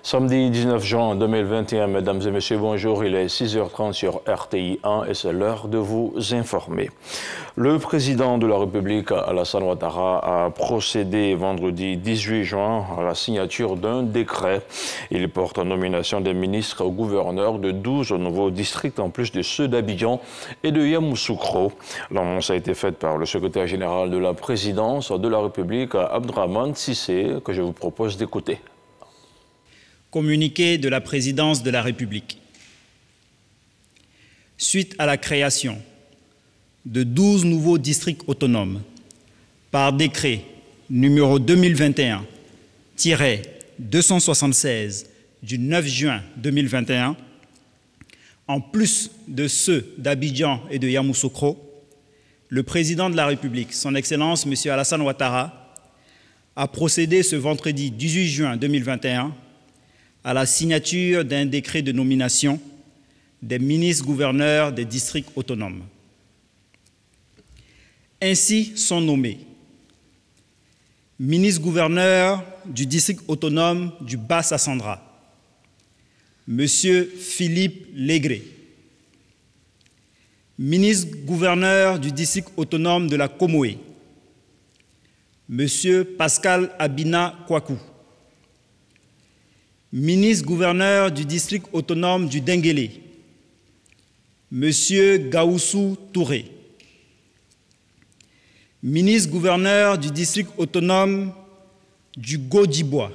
Samedi 19 juin 2021, mesdames et messieurs, bonjour. Il est 6h30 sur RTI 1 et c'est l'heure de vous informer. Le président de la République, Alassane Ouattara, a procédé vendredi 18 juin à la signature d'un décret. Il porte en nomination des ministres au gouverneur de 12 nouveaux districts en plus de ceux d'Abidjan et de Yamoussoukro. L'annonce a été faite par le secrétaire général de la présidence de la République, Abdrahmane Cissé, que je vous propose d'écouter. Communiqué de la présidence de la République. Suite à la création de 12 nouveaux districts autonomes par décret numéro 2021-276 du 9 juin 2021, en plus de ceux d'Abidjan et de Yamoussoukro, le président de la République, son Excellence M. Alassane Ouattara, a procédé ce vendredi 18 juin 2021 à la signature d'un décret de nomination des ministres-gouverneurs des districts autonomes. Ainsi sont nommés ministre-gouverneur du district autonome du Bas-Sassandra, M. Philippe Légré, ministre-gouverneur du district autonome de la Comoé, M. Pascal Abina Kouakou, ministre-gouverneur du district autonome du Denguélé, M. Gaoussou Touré, ministre-gouverneur du district autonome du Godibois,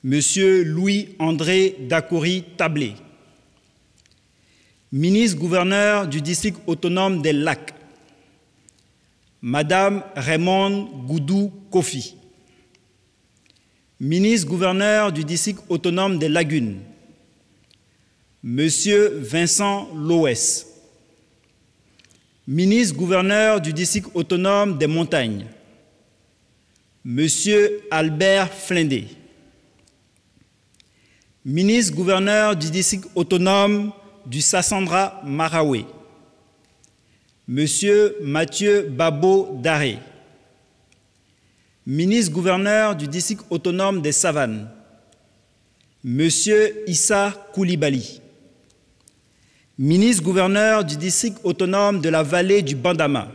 M. Louis-André Dakori Tablé, ministre-gouverneur du district autonome des Lacs, Madame Raymond Goudou Kofi, ministre-gouverneur du district autonome des Lagunes, M. Vincent Loès, ministre-gouverneur du district autonome des Montagnes, M. Albert Flindé, ministre-gouverneur du district autonome du Sassandra Maraoué, M. Mathieu Babo Daré, ministre-gouverneur du district autonome des Savanes, M. Issa Koulibaly, ministre-gouverneur du district autonome de la vallée du Bandama,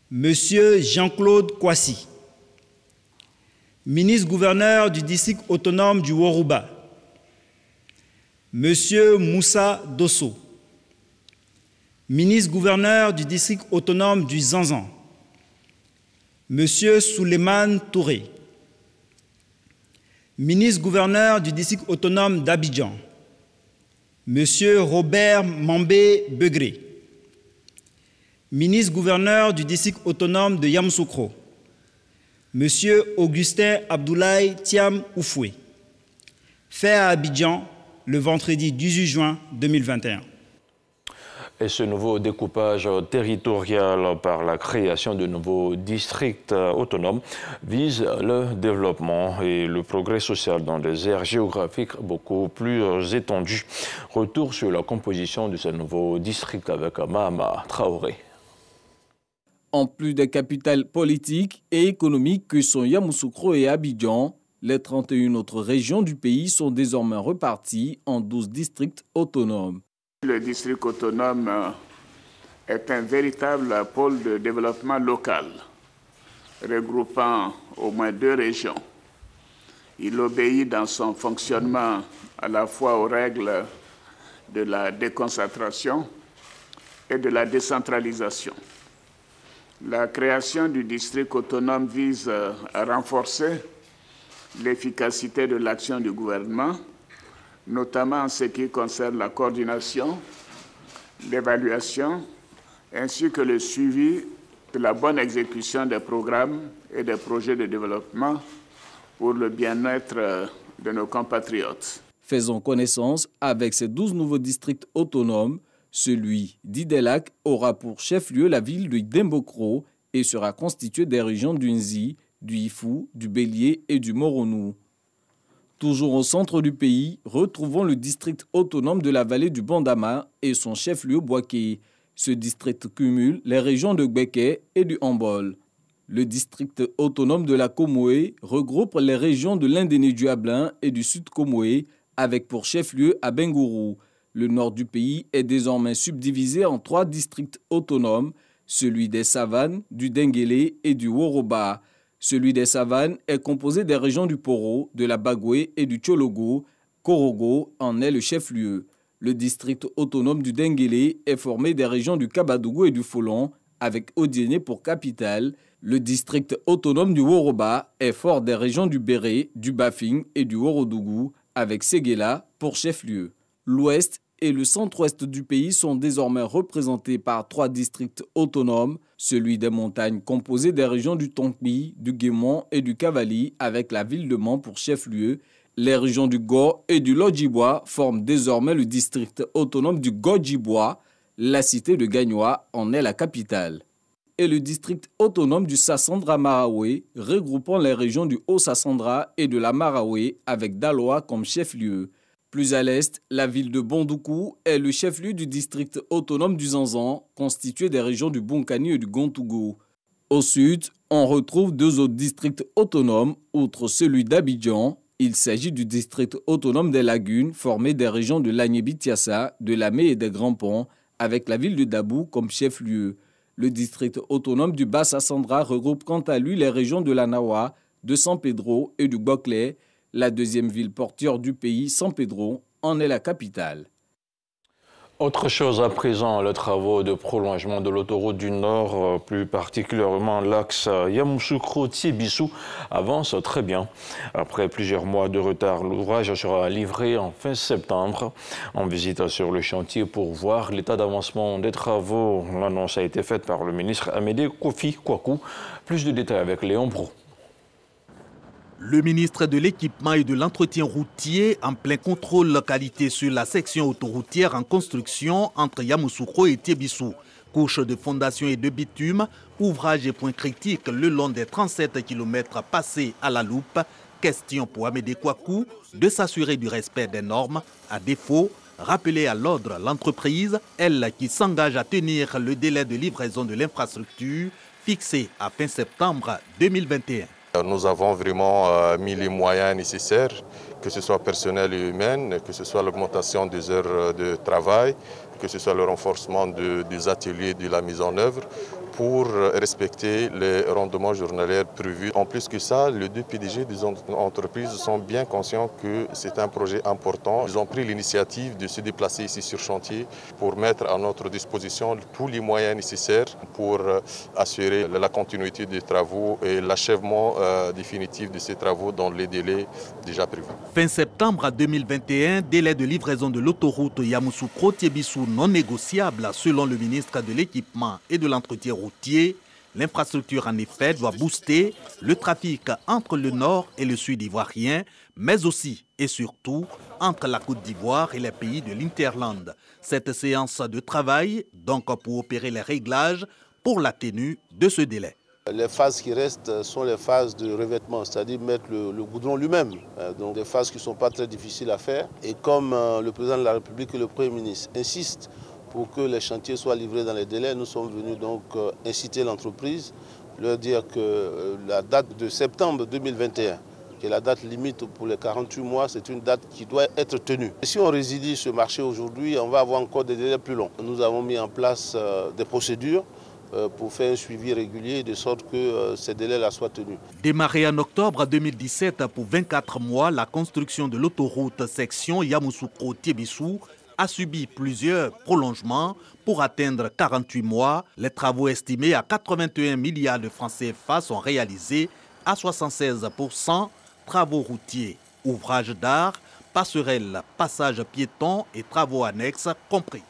M. Jean-Claude Kouassi, ministre-gouverneur du district autonome du Worouba, M. Moussa Dosso, ministre-gouverneur du district autonome du Zanzan, M. Souleymane Touré, ministre-gouverneur du district autonome d'Abidjan, M. Robert Mambé Begré, ministre-gouverneur du district autonome de Yamoussoukro, M. Augustin Abdoulaye Thiam Oufoué, fait à Abidjan le vendredi 18 juin 2021. Et ce nouveau découpage territorial par la création de nouveaux districts autonomes vise le développement et le progrès social dans des aires géographiques beaucoup plus étendues. Retour sur la composition de ces nouveaux districts avec Mahama Traoré. En plus des capitales politiques et économiques que sont Yamoussoukro et Abidjan, les 31 autres régions du pays sont désormais reparties en 12 districts autonomes. Le district autonome est un véritable pôle de développement local, regroupant au moins 2 régions. Il obéit dans son fonctionnement à la fois aux règles de la déconcentration et de la décentralisation. La création du district autonome vise à renforcer l'efficacité de l'action du gouvernement, notamment en ce qui concerne la coordination, l'évaluation, ainsi que le suivi de la bonne exécution des programmes et des projets de développement pour le bien-être de nos compatriotes. Faisons connaissance avec ces 12 nouveaux districts autonomes. Celui d'Idelac aura pour chef-lieu la ville de Dembokro et sera constitué des régions du Nzi, du Ifou, du Bélier et du Moronou. Toujours au centre du pays, retrouvons le district autonome de la vallée du Bandama et son chef-lieu Boaké. Ce district cumule les régions de Gbeke et du Hambol. Le district autonome de la Comoé regroupe les régions de l'Indéné-du-Ablin et du Sud Comoé avec pour chef-lieu à Bengourou. Le nord du pays est désormais subdivisé en 3 districts autonomes, celui des Savanes, du Denguélé et du Woroba. Celui des Savanes est composé des régions du Poro, de la Bagoué et du Tchologo. Korogo en est le chef-lieu. Le district autonome du Denguélé est formé des régions du Kabadougou et du Folon, avec Odiéné pour capitale. Le district autonome du Woroba est fort des régions du Béré, du Bafing et du Worodougou, avec Séguéla pour chef-lieu. L'ouest et le centre-ouest du pays sont désormais représentés par 3 districts autonomes, celui des montagnes composé des régions du Tonkbi, du Guémon et du Cavali, avec la ville de Mans pour chef-lieu. Les régions du Go et du Lodjibois forment désormais le district autonome du Godjibois. La cité de Gagnoa en est la capitale. Et le district autonome du Sassandra-Maraoué, regroupant les régions du Haut-Sassandra et de la Maraoué avec Daloa comme chef-lieu. Plus à l'est, la ville de Bondoukou est le chef-lieu du district autonome du Zanzan, constitué des régions du Bonkani et du Gontougou. Au sud, on retrouve 2 autres districts autonomes, outre celui d'Abidjan. Il s'agit du district autonome des Lagunes, formé des régions de l'Agnébi-Tiassa, de Lamé et des Grands Ponts, avec la ville de Dabou comme chef-lieu. Le district autonome du Bas-Sassandra regroupe quant à lui les régions de la Nawa, de San Pedro et du Boclé. La deuxième ville portuaire du pays, San Pedro, en est la capitale. Autre chose à présent, les travaux de prolongement de l'autoroute du Nord, plus particulièrement l'axe Yamoussoukro-Tiébissou, avancent très bien. Après plusieurs mois de retard, l'ouvrage sera livré en fin septembre. En visite sur le chantier pour voir l'état d'avancement des travaux, l'annonce a été faite par le ministre Amédée Kofi Kwaku. Plus de détails avec Léon Bro. Le ministre de l'Équipement et de l'Entretien routier en plein contrôle qualité sur la section autoroutière en construction entre Yamoussoukro et Tiébissou. Couche de fondation et de bitume, ouvrage et points critiques le long des 37 km passés à la loupe. Question pour Amédée Kwaku de s'assurer du respect des normes. À défaut, rappeler à l'ordre l'entreprise, elle qui s'engage à tenir le délai de livraison de l'infrastructure fixé à fin septembre 2021. Nous avons vraiment mis les moyens nécessaires, que ce soit personnel et humain, que ce soit l'augmentation des heures de travail, que ce soit le renforcement des ateliers de la mise en œuvre pour respecter les rendements journaliers prévus. En plus que ça, les 2 PDG des entreprises sont bien conscients que c'est un projet important. Ils ont pris l'initiative de se déplacer ici sur chantier pour mettre à notre disposition tous les moyens nécessaires pour assurer la continuité des travaux et l'achèvement définitif de ces travaux dans les délais déjà prévus. Fin septembre 2021, délai de livraison de l'autoroute Yamoussoukro-Tiébissou non négociable selon le ministre de l'Équipement et de l'Entretien routier. L'infrastructure en effet doit booster le trafic entre le nord et le sud ivoirien, mais aussi et surtout entre la Côte d'Ivoire et les pays de l'Interland. Cette séance de travail, donc pour opérer les réglages pour la tenue de ce délai. Les phases qui restent sont les phases de revêtement, c'est-à-dire mettre le goudron lui-même. Donc des phases qui ne sont pas très difficiles à faire. Et comme le président de la République et le Premier ministre insistent pour que les chantiers soient livrés dans les délais, nous sommes venus donc inciter l'entreprise, leur dire que la date de septembre 2021, qui est la date limite pour les 48 mois, c'est une date qui doit être tenue. Et si on résilie ce marché aujourd'hui, on va avoir encore des délais plus longs. Nous avons mis en place des procédures pour faire un suivi régulier de sorte que ces délais-là soient tenus. Démarrée en octobre 2017 pour 24 mois, la construction de l'autoroute section Yamoussoukro-Tiébissou a subi plusieurs prolongements pour atteindre 48 mois. Les travaux estimés à 81 milliards de francs CFA sont réalisés à 76%. Travaux routiers, ouvrages d'art, passerelles, passages piétons et travaux annexes compris.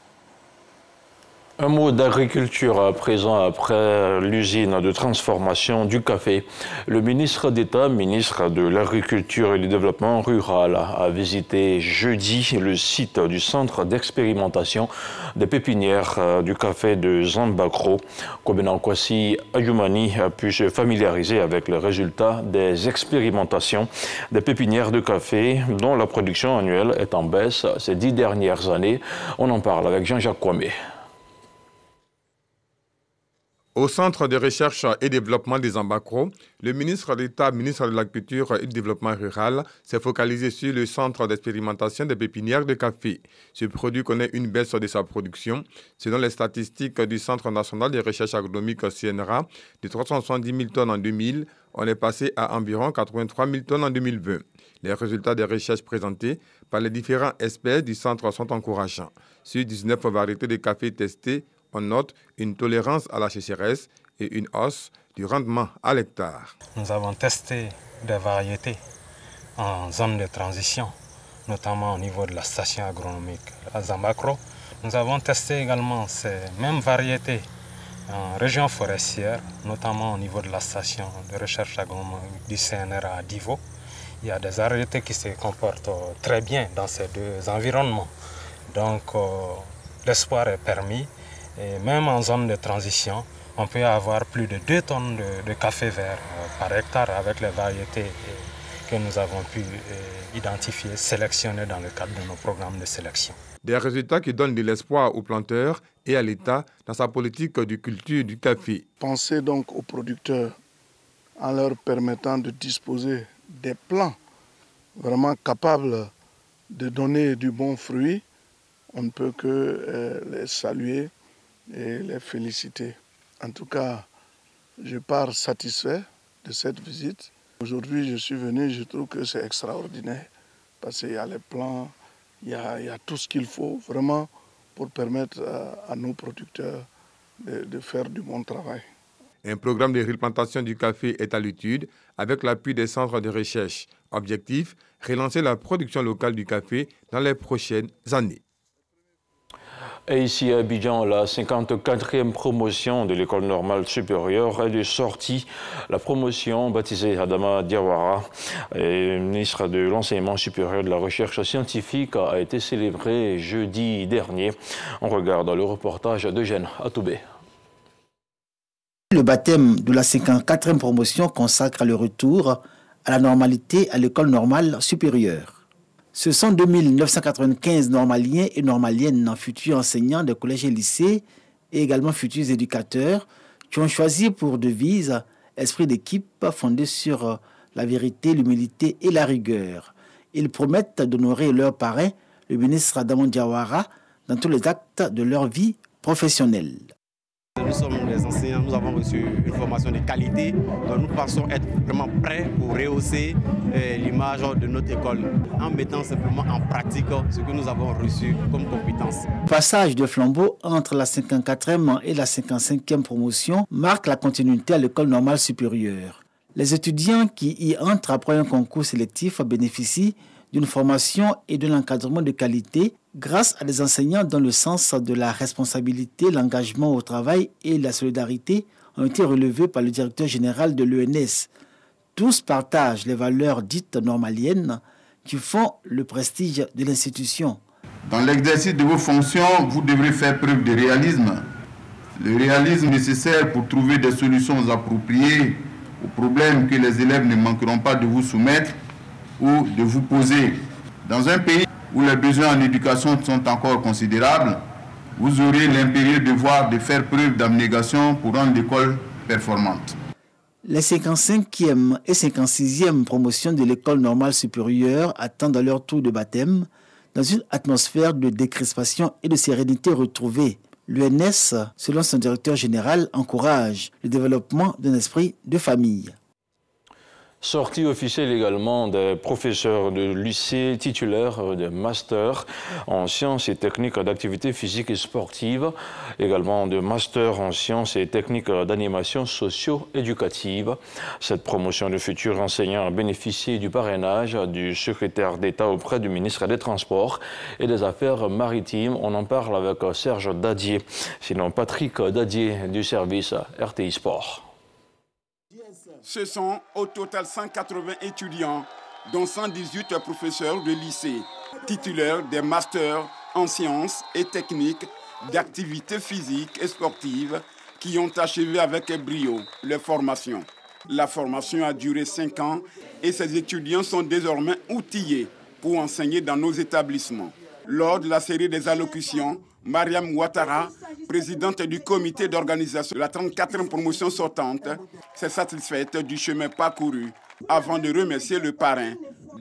Un mot d'agriculture à présent après l'usine de transformation du café. Le ministre d'État, ministre de l'Agriculture et du Développement rural, a visité jeudi le site du centre d'expérimentation des pépinières du café de Zambakro. Kobena Kwasi Ayumani a pu se familiariser avec les résultats des expérimentations des pépinières de café dont la production annuelle est en baisse ces 10 dernières années. On en parle avec Jean-Jacques Kwame. Au Centre de recherche et développement des Zambakro, le ministre d'État, ministre de la Culture et du Développement rural, s'est focalisé sur le centre d'expérimentation des pépinières de café. Ce produit connaît une baisse de sa production. Selon les statistiques du Centre national de recherche agronomique CNRA, de 370 000 tonnes en 2000, on est passé à environ 83 000 tonnes en 2020. Les résultats des recherches présentées par les différents experts du centre sont encourageants. Sur 19 variétés de café testées, on note une tolérance à la sécheresse et une hausse du rendement à l'hectare. Nous avons testé des variétés en zone de transition, notamment au niveau de la station agronomique à Zambakro. Nous avons testé également ces mêmes variétés en région forestière, notamment au niveau de la station de recherche agronomique du CNRA à Divo. Il y a des variétés qui se comportent très bien dans ces deux environnements. Donc l'espoir est permis. Et même en zone de transition, on peut avoir plus de 2 tonnes de café vert par hectare avec les variétés que nous avons pu identifier, sélectionner dans le cadre de nos programmes de sélection. Des résultats qui donnent de l'espoir aux planteurs et à l'État dans sa politique de culture du café. Pensez donc aux producteurs en leur permettant de disposer des plants vraiment capables de donner du bon fruit. On ne peut que les saluer et les féliciter. En tout cas, je pars satisfait de cette visite. Aujourd'hui, je suis venu, je trouve que c'est extraordinaire parce qu'il y a les plans, il y a tout ce qu'il faut vraiment pour permettre à nos producteurs de faire du bon travail. Un programme de replantation du café est à l'étude avec l'appui des centres de recherche. Objectif, relancer la production locale du café dans les prochaines années. Et ici à Abidjan, la 54e promotion de l'école normale supérieure est de sortie. La promotion, baptisée Adama Diawara, ministre de l'enseignement supérieur et de la recherche scientifique, a été célébrée jeudi dernier. On regarde le reportage d'Eugène Atoubé. Le baptême de la 54e promotion consacre le retour à la normalité à l'école normale supérieure. Ce sont 2995 normaliens et normaliennes, futurs enseignants de collèges et lycées et également futurs éducateurs qui ont choisi pour devise esprit d'équipe fondé sur la vérité, l'humilité et la rigueur. Ils promettent d'honorer leur parrain, le ministre Adama Diawara, dans tous les actes de leur vie professionnelle. Nous sommes des enseignants, nous avons reçu une formation de qualité, donc nous pensons être vraiment prêts pour rehausser l'image de notre école en mettant simplement en pratique ce que nous avons reçu comme compétences. Le passage de flambeau entre la 54e et la 55e promotion marque la continuité à l'école normale supérieure. Les étudiants qui y entrent après un concours sélectif bénéficient d'une formation et de l'encadrement de qualité grâce à des enseignants dont le sens de la responsabilité, l'engagement au travail et la solidarité ont été relevés par le directeur général de l'ENS. Tous partagent les valeurs dites normaliennes qui font le prestige de l'institution. Dans l'exercice de vos fonctions, vous devrez faire preuve de réalisme. Le réalisme nécessaire pour trouver des solutions appropriées aux problèmes que les élèves ne manqueront pas de vous soumettre ou de vous poser. Dans un pays où les besoins en éducation sont encore considérables, vous aurez l'impérieux devoir de faire preuve d'abnégation pour rendre l'école performante. Les 55e et 56e promotions de l'école normale supérieure attendent leur tour de baptême dans une atmosphère de décrispation et de sérénité retrouvée. L'UNS, selon son directeur général, encourage le développement d'un esprit de famille. Sortie officielle également des professeurs de lycée titulaires de master en sciences et techniques d'activité physique et sportive, également de master en sciences et techniques d'animation socio-éducative. Cette promotion de futurs enseignants a bénéficié du parrainage du secrétaire d'État auprès du ministre des Transports et des Affaires maritimes. On en parle avec Serge Dadier, sinon Patrick Dadier du service RTI Sport. Ce sont au total 180 étudiants, dont 118 professeurs de lycée, titulaires des masters en sciences et techniques d'activités physiques et sportives, qui ont achevé avec brio leur formation. La formation a duré 5 ans et ces étudiants sont désormais outillés pour enseigner dans nos établissements. Lors de la série des allocutions, Mariam Ouattara, présidente du comité d'organisation de la 34e promotion sortante, s'est satisfaite du chemin parcouru avant de remercier le parrain,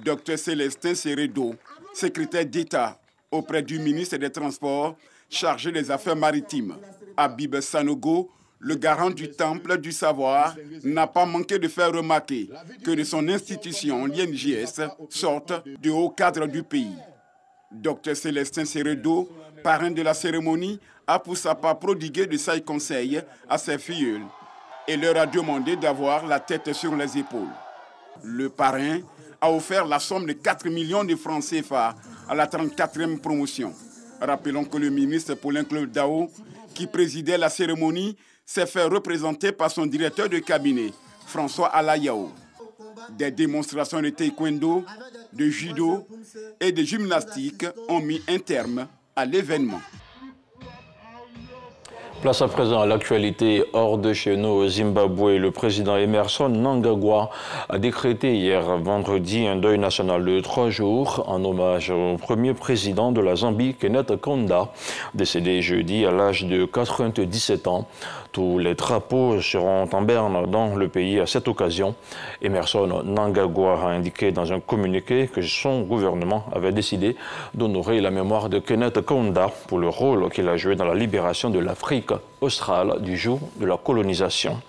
Dr Célestin Seredo, secrétaire d'État auprès du ministre des Transports chargé des Affaires maritimes. Habib Sanogo, le garant du Temple du Savoir, n'a pas manqué de faire remarquer que de son institution, l'INJS, sortent de hauts cadres du pays. Dr Célestin Seredo, parrain de la cérémonie, a pour sa part prodigué de sages conseils à ses filleuls et leur a demandé d'avoir la tête sur les épaules. Le parrain a offert la somme de 4 millions de francs CFA à la 34e promotion. Rappelons que le ministre Paulin-Claude Dao, qui présidait la cérémonie, s'est fait représenter par son directeur de cabinet, François Alayao. Des démonstrations de taekwondo, de judo et de gymnastique ont mis un terme à l'événement. Place à présent à l'actualité hors de chez nous au Zimbabwe. Le président Emmerson Mnangagwa a décrété hier vendredi un deuil national de 3 jours en hommage au premier président de la Zambie, Kenneth Kaunda, décédé jeudi à l'âge de 97 ans. Tous les drapeaux seront en berne dans le pays à cette occasion. Emmerson Mnangagwa a indiqué dans un communiqué que son gouvernement avait décidé d'honorer la mémoire de Kenneth Kaunda pour le rôle qu'il a joué dans la libération de l'Afrique australe du jour de la colonisation.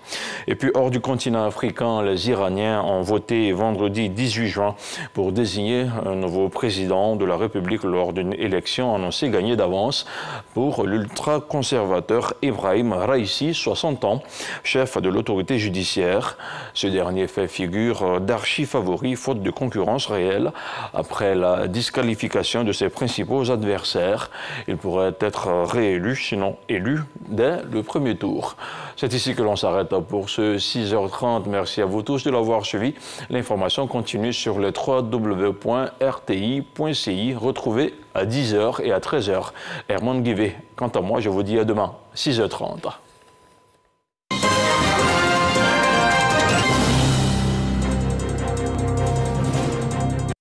Et puis hors du continent africain, les Iraniens ont voté vendredi 18 juin pour désigner un nouveau président de la République lors d'une élection annoncée gagnée d'avance pour l'ultra-conservateur Ebrahim Raïssi, 60 ans, chef de l'autorité judiciaire. Ce dernier fait figure d'archi-favori faute de concurrence réelle après la disqualification de ses principaux adversaires. Il pourrait être réélu, sinon élu, dès le premier tour. C'est ici que l'on s'arrête pour ce 6h30. Merci à vous tous de l'avoir suivi. L'information continue sur le www.rti.ci. Retrouvez à 10h et à 13h. Herman Guivet. Quant à moi, je vous dis à demain, 6h30.